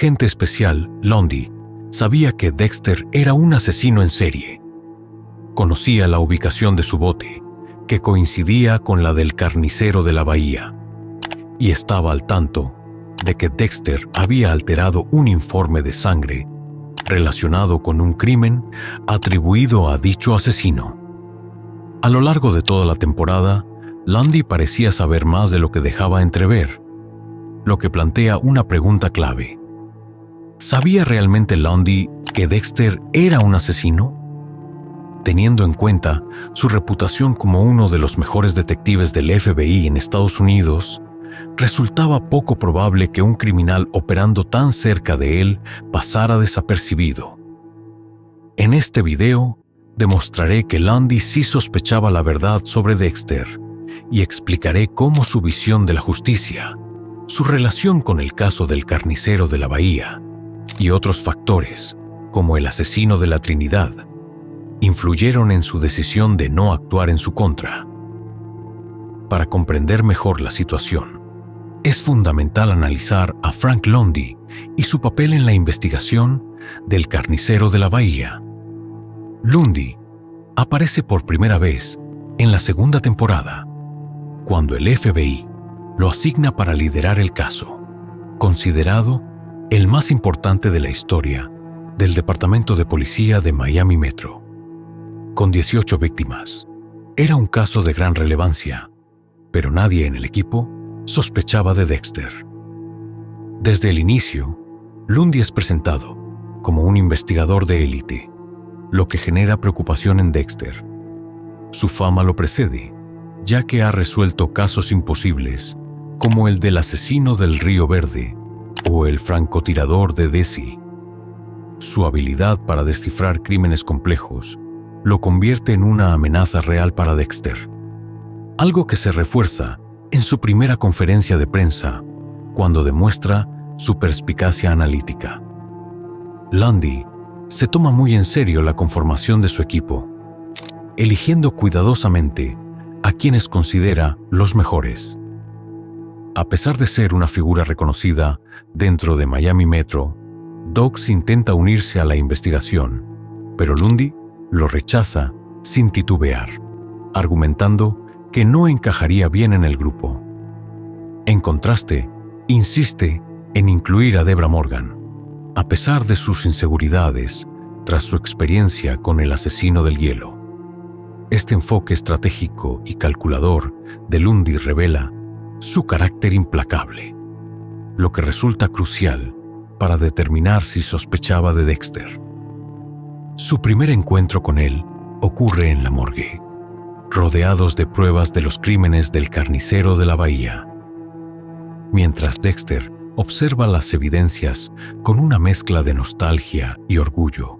agente especial, Lundy, sabía que Dexter era un asesino en serie. Conocía la ubicación de su bote, que coincidía con la del carnicero de la bahía, y estaba al tanto de que Dexter había alterado un informe de sangre relacionado con un crimen atribuido a dicho asesino. A lo largo de toda la temporada, Lundy parecía saber más de lo que dejaba entrever, lo que plantea una pregunta clave. ¿Sabía realmente Lundy que Dexter era un asesino? Teniendo en cuenta su reputación como uno de los mejores detectives del FBI en Estados Unidos, resultaba poco probable que un criminal operando tan cerca de él pasara desapercibido. En este video, demostraré que Lundy sí sospechaba la verdad sobre Dexter y explicaré cómo su visión de la justicia, su relación con el caso del carnicero de la bahía y otros factores, como el asesino de la Trinidad, influyeron en su decisión de no actuar en su contra. Para comprender mejor la situación, es fundamental analizar a Frank Lundy y su papel en la investigación del carnicero de la bahía. Lundy aparece por primera vez en la segunda temporada, cuando el FBI lo asigna para liderar el caso, considerado el más importante de la historia del Departamento de Policía de Miami Metro. Con 18 víctimas, era un caso de gran relevancia, pero nadie en el equipo sospechaba de Dexter. Desde el inicio, Lundy es presentado como un investigador de élite, lo que genera preocupación en Dexter. Su fama lo precede, ya que ha resuelto casos imposibles como el del asesino del Río Verde o el francotirador de Desi. Su habilidad para descifrar crímenes complejos lo convierte en una amenaza real para Dexter, algo que se refuerza en su primera conferencia de prensa, cuando demuestra su perspicacia analítica. Lundy se toma muy en serio la conformación de su equipo, eligiendo cuidadosamente a quienes considera los mejores. A pesar de ser una figura reconocida dentro de Miami Metro, Dogs intenta unirse a la investigación, pero Lundy lo rechaza sin titubear, argumentando que no encajaría bien en el grupo. En contraste, insiste en incluir a Debra Morgan, a pesar de sus inseguridades tras su experiencia con el asesino del hielo. Este enfoque estratégico y calculador de Lundy revela su carácter implacable, lo que resulta crucial para determinar si sospechaba de Dexter. Su primer encuentro con él ocurre en la morgue, rodeados de pruebas de los crímenes del carnicero de la bahía. Mientras Dexter observa las evidencias con una mezcla de nostalgia y orgullo,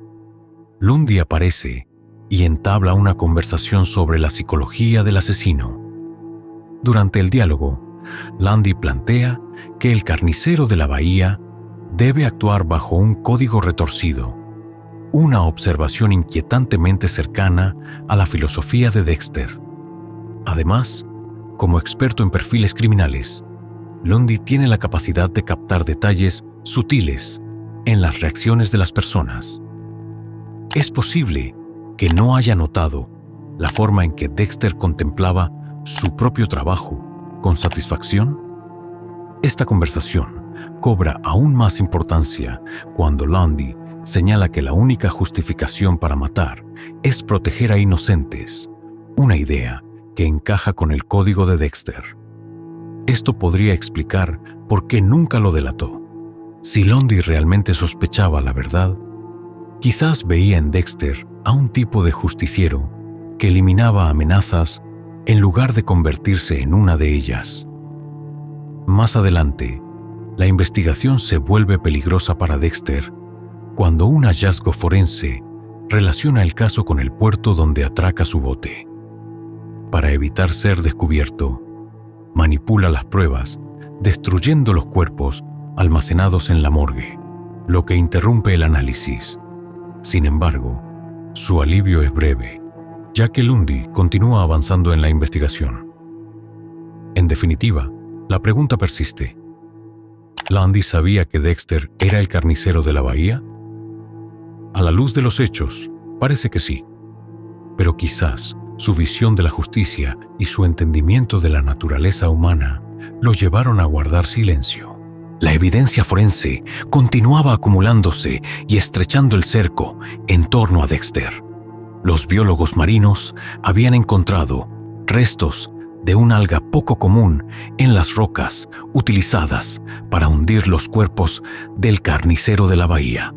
Lundy aparece y entabla una conversación sobre la psicología del asesino. Durante el diálogo, Lundy plantea que el carnicero de la bahía debe actuar bajo un código retorcido, una observación inquietantemente cercana a la filosofía de Dexter. Además, como experto en perfiles criminales, Lundy tiene la capacidad de captar detalles sutiles en las reacciones de las personas. Es posible que no haya notado la forma en que Dexter contemplaba su propio trabajo con satisfacción. Esta conversación cobra aún más importancia cuando Lundy señala que la única justificación para matar es proteger a inocentes, una idea que encaja con el código de Dexter. Esto podría explicar por qué nunca lo delató. Si Lundy realmente sospechaba la verdad, quizás veía en Dexter a un tipo de justiciero que eliminaba amenazas en lugar de convertirse en una de ellas. Más adelante, la investigación se vuelve peligrosa para Dexter cuando un hallazgo forense relaciona el caso con el puerto donde atraca su bote. Para evitar ser descubierto, manipula las pruebas, destruyendo los cuerpos almacenados en la morgue, lo que interrumpe el análisis. Sin embargo, su alivio es breve, ya que Lundy continúa avanzando en la investigación. En definitiva, la pregunta persiste: ¿Lundy sabía que Dexter era el carnicero de la bahía? A la luz de los hechos, parece que sí. Pero quizás su visión de la justicia y su entendimiento de la naturaleza humana lo llevaron a guardar silencio. La evidencia forense continuaba acumulándose y estrechando el cerco en torno a Dexter. Los biólogos marinos habían encontrado restos de una alga poco común en las rocas utilizadas para hundir los cuerpos del carnicero de la bahía,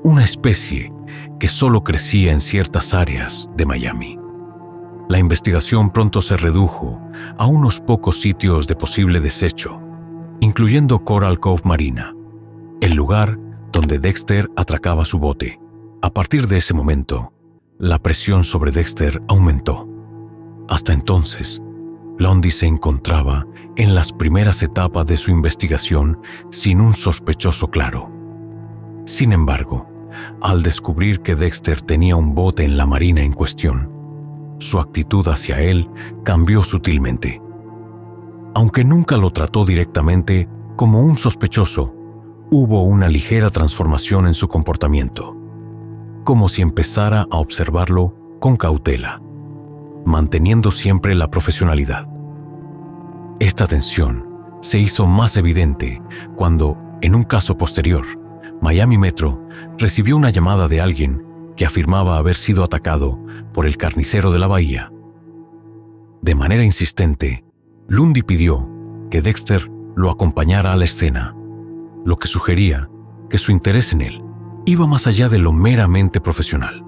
una especie que solo crecía en ciertas áreas de Miami. La investigación pronto se redujo a unos pocos sitios de posible desecho, incluyendo Coral Cove Marina, el lugar donde Dexter atracaba su bote. A partir de ese momento, la presión sobre Dexter aumentó. Hasta entonces, Lundy se encontraba en las primeras etapas de su investigación sin un sospechoso claro. Sin embargo, al descubrir que Dexter tenía un bote en la marina en cuestión, su actitud hacia él cambió sutilmente. Aunque nunca lo trató directamente como un sospechoso, hubo una ligera transformación en su comportamiento, como si empezara a observarlo con cautela, manteniendo siempre la profesionalidad. Esta tensión se hizo más evidente cuando, en un caso posterior, Miami Metro recibió una llamada de alguien que afirmaba haber sido atacado por el carnicero de la bahía. De manera insistente, Lundy pidió que Dexter lo acompañara a la escena, lo que sugería que su interés en él iba más allá de lo meramente profesional.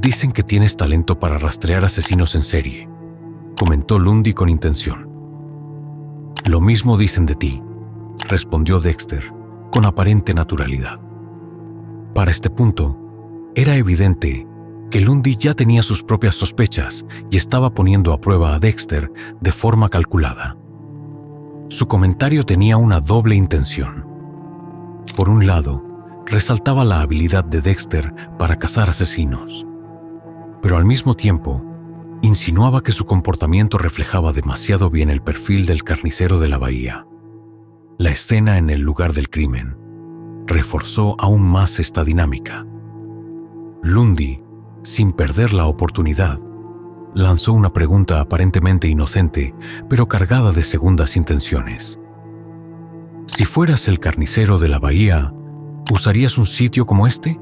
«Dicen que tienes talento para rastrear asesinos en serie», comentó Lundy con intención. «Lo mismo dicen de ti», respondió Dexter con aparente naturalidad. Para este punto, era evidente que Lundy ya tenía sus propias sospechas y estaba poniendo a prueba a Dexter de forma calculada. Su comentario tenía una doble intención. Por un lado, resaltaba la habilidad de Dexter para cazar asesinos, pero al mismo tiempo, insinuaba que su comportamiento reflejaba demasiado bien el perfil del carnicero de la bahía. La escena en el lugar del crimen reforzó aún más esta dinámica. Lundy, sin perder la oportunidad, lanzó una pregunta aparentemente inocente, pero cargada de segundas intenciones. «Si fueras el carnicero de la bahía, ¿usarías un sitio como este?»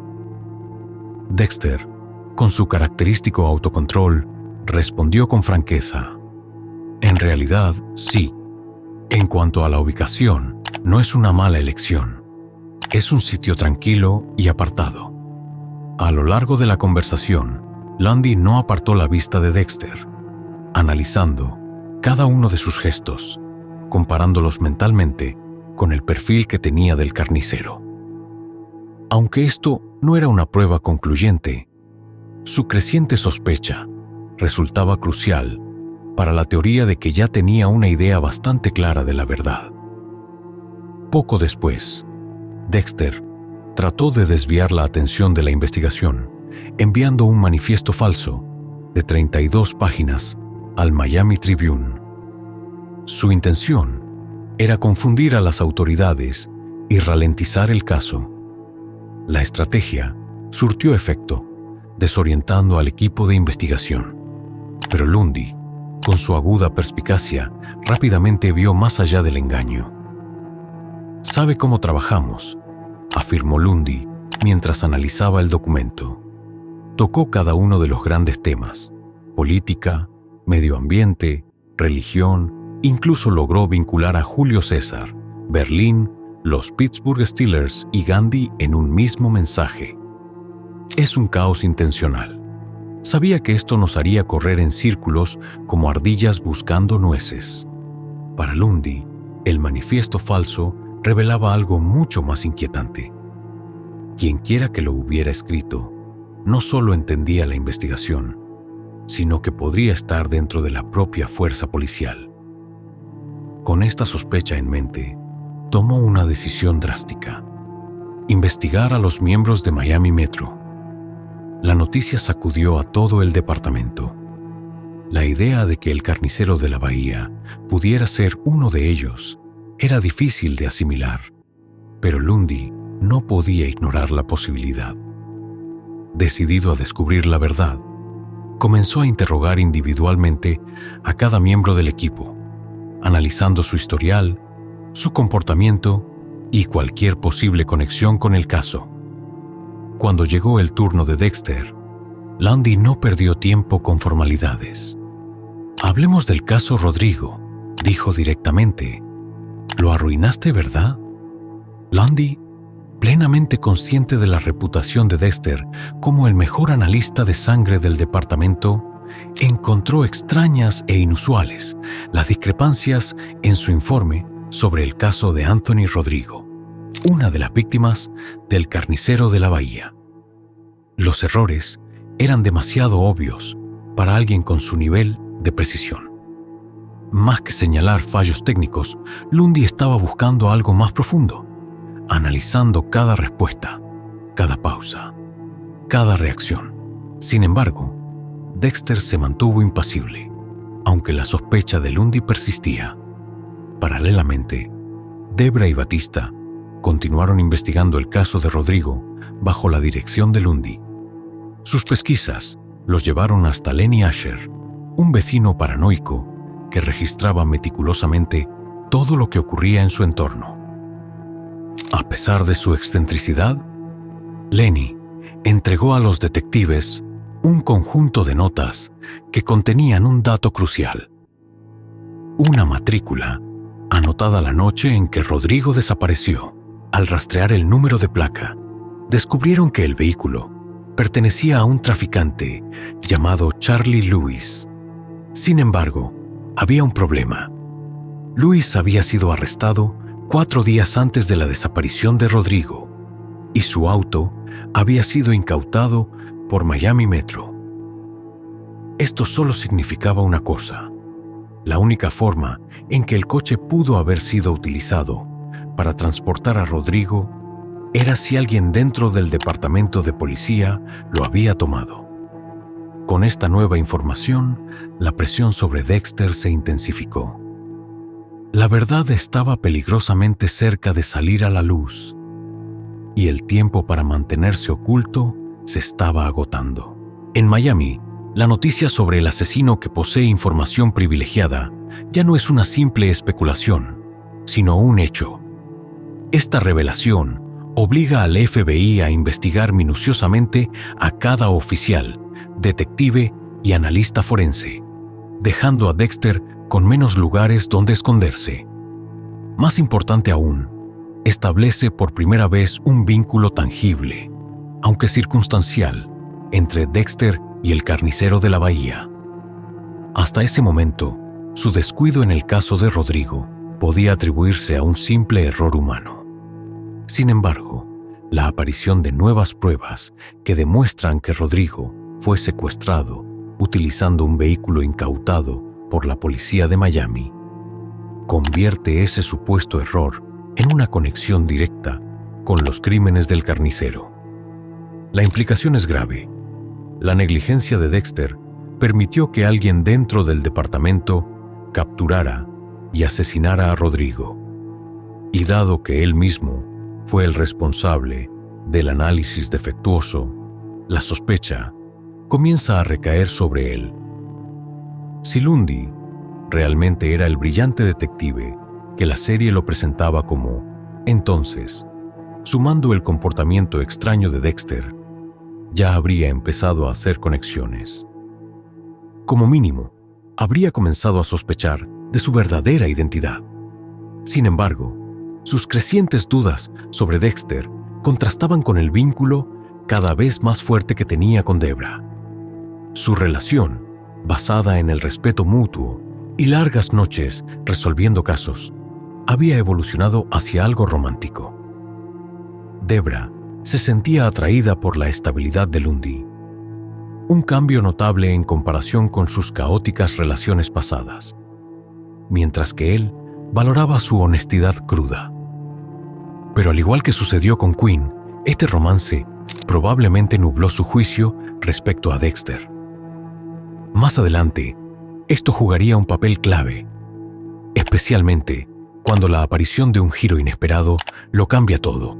Dexter, con su característico autocontrol, respondió con franqueza. «En realidad, sí. En cuanto a la ubicación, no es una mala elección. Es un sitio tranquilo y apartado». A lo largo de la conversación, Lundy no apartó la vista de Dexter, analizando cada uno de sus gestos, comparándolos mentalmente con el perfil que tenía del carnicero. Aunque esto no era una prueba concluyente, su creciente sospecha resultaba crucial para la teoría de que ya tenía una idea bastante clara de la verdad. Poco después, Dexter trató de desviar la atención de la investigación, enviando un manifiesto falso de 32 páginas al Miami Tribune. Su intención era confundir a las autoridades y ralentizar el caso. La estrategia surtió efecto, desorientando al equipo de investigación. Pero Lundy, con su aguda perspicacia, rápidamente vio más allá del engaño. «Sabe cómo trabajamos», afirmó Lundy mientras analizaba el documento. Tocó cada uno de los grandes temas: política, medio ambiente, religión, incluso logró vincular a Julio César, Berlín, los Pittsburgh Steelers y Gandhi en un mismo mensaje. Es un caos intencional. Sabía que esto nos haría correr en círculos como ardillas buscando nueces. Para Lundy, el manifiesto falso revelaba algo mucho más inquietante. Quienquiera que lo hubiera escrito, no solo entendía la investigación, sino que podría estar dentro de la propia fuerza policial. Con esta sospecha en mente, tomó una decisión drástica: investigar a los miembros de Miami Metro. La noticia sacudió a todo el departamento. La idea de que el carnicero de la bahía pudiera ser uno de ellos era difícil de asimilar, pero Lundy no podía ignorar la posibilidad. Decidido a descubrir la verdad, comenzó a interrogar individualmente a cada miembro del equipo, analizando su historial, su comportamiento y cualquier posible conexión con el caso. Cuando llegó el turno de Dexter, Lundy no perdió tiempo con formalidades. «Hablemos del caso Rodrigo», dijo directamente. «Lo arruinaste, ¿verdad?» Lundy, plenamente consciente de la reputación de Dexter como el mejor analista de sangre del departamento, encontró extrañas e inusuales las discrepancias en su informe sobre el caso de Anthony Rodrigo, una de las víctimas del carnicero de la bahía. Los errores eran demasiado obvios para alguien con su nivel de precisión. Más que señalar fallos técnicos, Lundy estaba buscando algo más profundo, analizando cada respuesta, cada pausa, cada reacción. Sin embargo, Dexter se mantuvo impasible, aunque la sospecha de Lundy persistía. Paralelamente, Debra y Batista continuaron investigando el caso de Rodrigo bajo la dirección de Lundy. Sus pesquisas los llevaron hasta Lenny Asher, un vecino paranoico que registraba meticulosamente todo lo que ocurría en su entorno. A pesar de su excentricidad, Lenny entregó a los detectives un conjunto de notas que contenían un dato crucial. Una matrícula anotada la noche en que Rodrigo desapareció. Al rastrear el número de placa, descubrieron que el vehículo pertenecía a un traficante llamado Charlie Lewis. Sin embargo, había un problema. Lewis había sido arrestado 4 días antes de la desaparición de Rodrigo y su auto había sido incautado por Miami Metro. Esto solo significaba una cosa: la única forma en que el coche pudo haber sido utilizado para transportar a Rodrigo era si alguien dentro del departamento de policía lo había tomado. Con esta nueva información, la presión sobre Dexter se intensificó. La verdad estaba peligrosamente cerca de salir a la luz, y el tiempo para mantenerse oculto se estaba agotando. En Miami, la noticia sobre el asesino que posee información privilegiada ya no es una simple especulación, sino un hecho. Esta revelación obliga al FBI a investigar minuciosamente a cada oficial, detective y analista forense, dejando a Dexter con menos lugares donde esconderse. Más importante aún, establece por primera vez un vínculo tangible, aunque circunstancial, entre Dexter y el carnicero de la bahía. Hasta ese momento, su descuido en el caso de Rodrigo podía atribuirse a un simple error humano. Sin embargo, la aparición de nuevas pruebas que demuestran que Rodrigo fue secuestrado utilizando un vehículo incautado por la policía de Miami convierte ese supuesto error en una conexión directa con los crímenes del carnicero. La implicación es grave. La negligencia de Dexter permitió que alguien dentro del departamento capturara y asesinara a Rodrigo. Y dado que él mismo fue el responsable del análisis defectuoso, la sospecha comienza a recaer sobre él. Si Lundy realmente era el brillante detective que la serie lo presentaba como, entonces, sumando el comportamiento extraño de Dexter, ya habría empezado a hacer conexiones. Como mínimo, habría comenzado a sospechar de su verdadera identidad. Sin embargo, sus crecientes dudas sobre Dexter contrastaban con el vínculo cada vez más fuerte que tenía con Debra. Su relación, basada en el respeto mutuo y largas noches resolviendo casos, había evolucionado hacia algo romántico. Debra se sentía atraída por la estabilidad de Lundy, un cambio notable en comparación con sus caóticas relaciones pasadas, mientras que él valoraba su honestidad cruda. Pero al igual que sucedió con Quinn, este romance probablemente nubló su juicio respecto a Dexter. Más adelante, esto jugaría un papel clave, especialmente cuando la aparición de un giro inesperado lo cambia todo.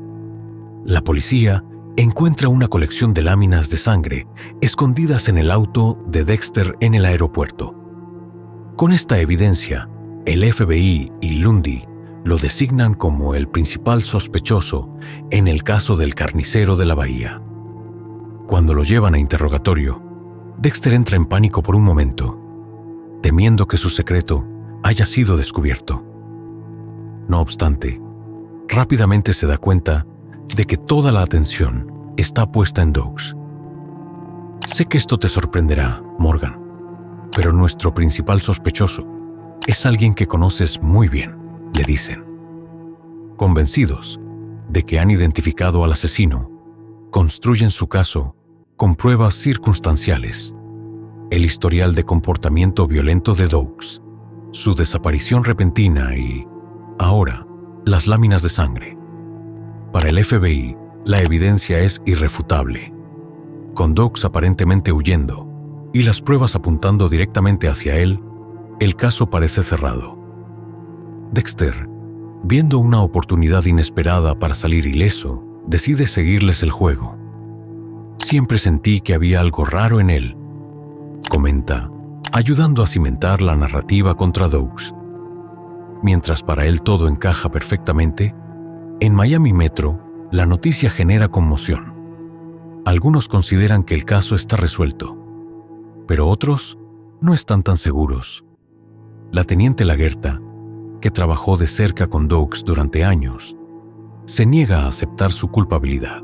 La policía encuentra una colección de láminas de sangre escondidas en el auto de Dexter en el aeropuerto. Con esta evidencia, el FBI y Lundy lo designan como el principal sospechoso en el caso del carnicero de la bahía. Cuando lo llevan a interrogatorio, Dexter entra en pánico por un momento, temiendo que su secreto haya sido descubierto. No obstante, rápidamente se da cuenta de que toda la atención está puesta en Doakes. Sé que esto te sorprenderá, Morgan, pero nuestro principal sospechoso es alguien que conoces muy bien, le dicen. Convencidos de que han identificado al asesino, construyen su caso con pruebas circunstanciales: el historial de comportamiento violento de Doakes, su desaparición repentina y, ahora, las láminas de sangre. Para el FBI, la evidencia es irrefutable. Con Doakes aparentemente huyendo y las pruebas apuntando directamente hacia él, el caso parece cerrado. Dexter, viendo una oportunidad inesperada para salir ileso, decide seguirles el juego. Siempre sentí que había algo raro en él, comenta, ayudando a cimentar la narrativa contra Doakes. Mientras para él todo encaja perfectamente, en Miami Metro, la noticia genera conmoción. Algunos consideran que el caso está resuelto, pero otros no están tan seguros. La teniente Lagerta, que trabajó de cerca con Doakes durante años, se niega a aceptar su culpabilidad.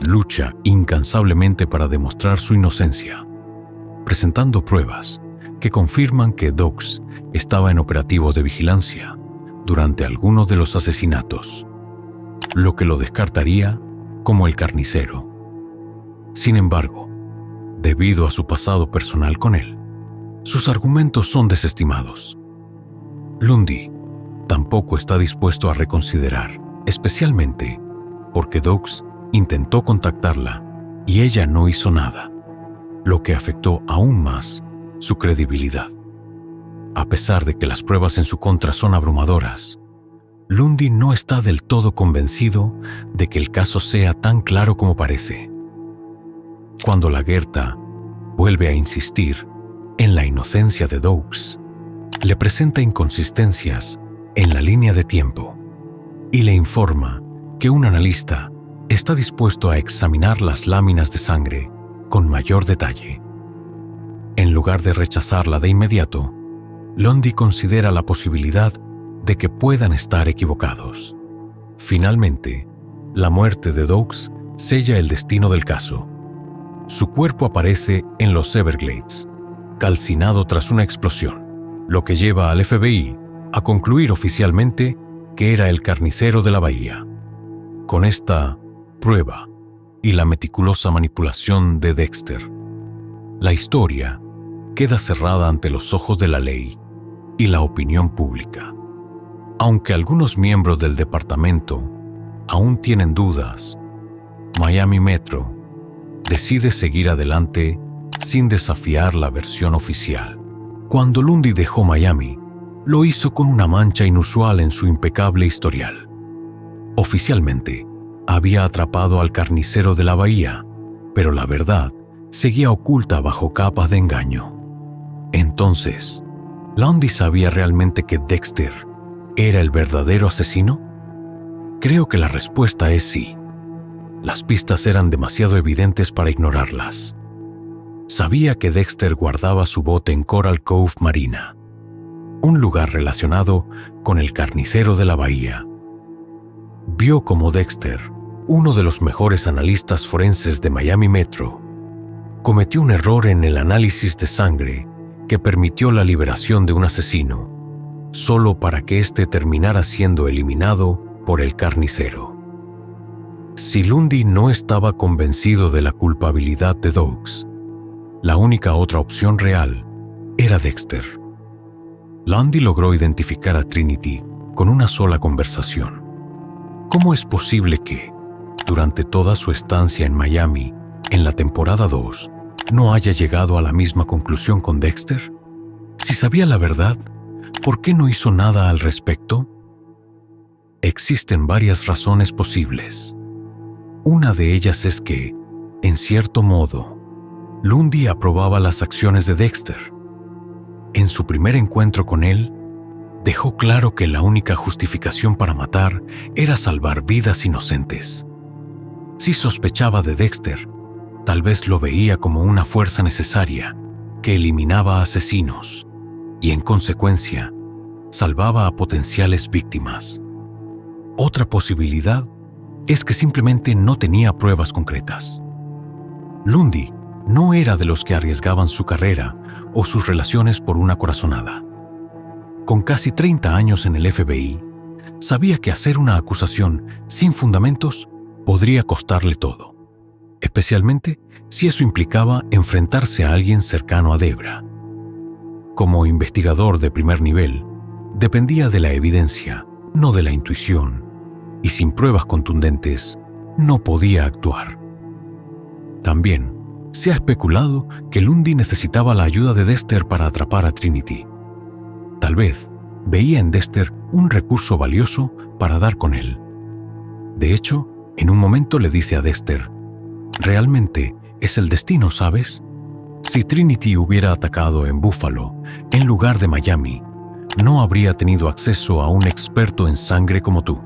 Lucha incansablemente para demostrar su inocencia, presentando pruebas que confirman que Doakes estaba en operativos de vigilancia durante alguno de los asesinatos, lo que lo descartaría como el carnicero. Sin embargo, debido a su pasado personal con él, sus argumentos son desestimados. Lundy tampoco está dispuesto a reconsiderar, especialmente porque Doakes intentó contactarla y ella no hizo nada, lo que afectó aún más su credibilidad. A pesar de que las pruebas en su contra son abrumadoras, Lundy no está del todo convencido de que el caso sea tan claro como parece. Cuando Lagerta vuelve a insistir en la inocencia de Doakes, le presenta inconsistencias en la línea de tiempo y le informa que un analista está dispuesto a examinar las láminas de sangre con mayor detalle. En lugar de rechazarla de inmediato, Lundy considera la posibilidad de que puedan estar equivocados. Finalmente, la muerte de Doakes sella el destino del caso. Su cuerpo aparece en los Everglades, calcinado tras una explosión, lo que lleva al FBI a concluir oficialmente que era el carnicero de la bahía. Con esta prueba y la meticulosa manipulación de Dexter, la historia queda cerrada ante los ojos de la ley y la opinión pública. Aunque algunos miembros del departamento aún tienen dudas, Miami Metro decide seguir adelante sin desafiar la versión oficial. Cuando Lundy dejó Miami, lo hizo con una mancha inusual en su impecable historial. Oficialmente, había atrapado al carnicero de la bahía, pero la verdad seguía oculta bajo capas de engaño. Entonces, ¿Lundy sabía realmente que Dexter era el verdadero asesino? Creo que la respuesta es sí. Las pistas eran demasiado evidentes para ignorarlas. Sabía que Dexter guardaba su bote en Coral Cove Marina, un lugar relacionado con el carnicero de la bahía. Vio cómo Dexter, uno de los mejores analistas forenses de Miami Metro, cometió un error en el análisis de sangre que permitió la liberación de un asesino, solo para que éste terminara siendo eliminado por el carnicero. Si Lundy no estaba convencido de la culpabilidad de Doakes, la única otra opción real era Dexter. Lundy logró identificar a Trinity con una sola conversación. ¿Cómo es posible que, durante toda su estancia en Miami, en la temporada 2, no haya llegado a la misma conclusión con Dexter? Si sabía la verdad, ¿por qué no hizo nada al respecto? Existen varias razones posibles. Una de ellas es que, en cierto modo, Lundy aprobaba las acciones de Dexter. En su primer encuentro con él, dejó claro que la única justificación para matar era salvar vidas inocentes. Si sospechaba de Dexter, tal vez lo veía como una fuerza necesaria que eliminaba asesinos y, en consecuencia, salvaba a potenciales víctimas. Otra posibilidad es que simplemente no tenía pruebas concretas. Lundy no era de los que arriesgaban su carrera o sus relaciones por una corazonada. Con casi 30 años en el FBI, sabía que hacer una acusación sin fundamentos podría costarle todo, especialmente si eso implicaba enfrentarse a alguien cercano a Debra. Como investigador de primer nivel, dependía de la evidencia, no de la intuición, y sin pruebas contundentes, no podía actuar. También se ha especulado que Lundy necesitaba la ayuda de Dexter para atrapar a Trinity. Tal vez veía en Dexter un recurso valioso para dar con él. De hecho, en un momento le dice a Dexter: «Realmente es el destino, ¿sabes? Si Trinity hubiera atacado en Buffalo, en lugar de Miami, no habría tenido acceso a un experto en sangre como tú».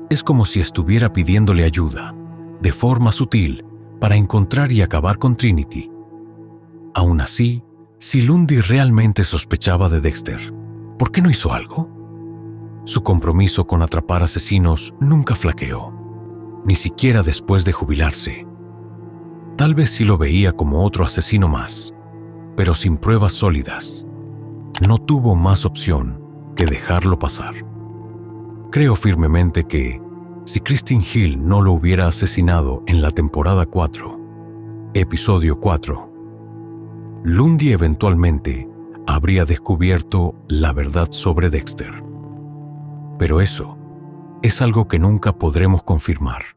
Es como si estuviera pidiéndole ayuda, de forma sutil, para encontrar y acabar con Trinity. Aún así, si Lundy realmente sospechaba de Dexter, ¿por qué no hizo algo? Su compromiso con atrapar asesinos nunca flaqueó, ni siquiera después de jubilarse. Tal vez sí lo veía como otro asesino más, pero sin pruebas sólidas. No tuvo más opción que dejarlo pasar. Creo firmemente que, si Christine Hill no lo hubiera asesinado en la temporada 4, episodio 4, Lundy eventualmente habría descubierto la verdad sobre Dexter. Pero eso es algo que nunca podremos confirmar.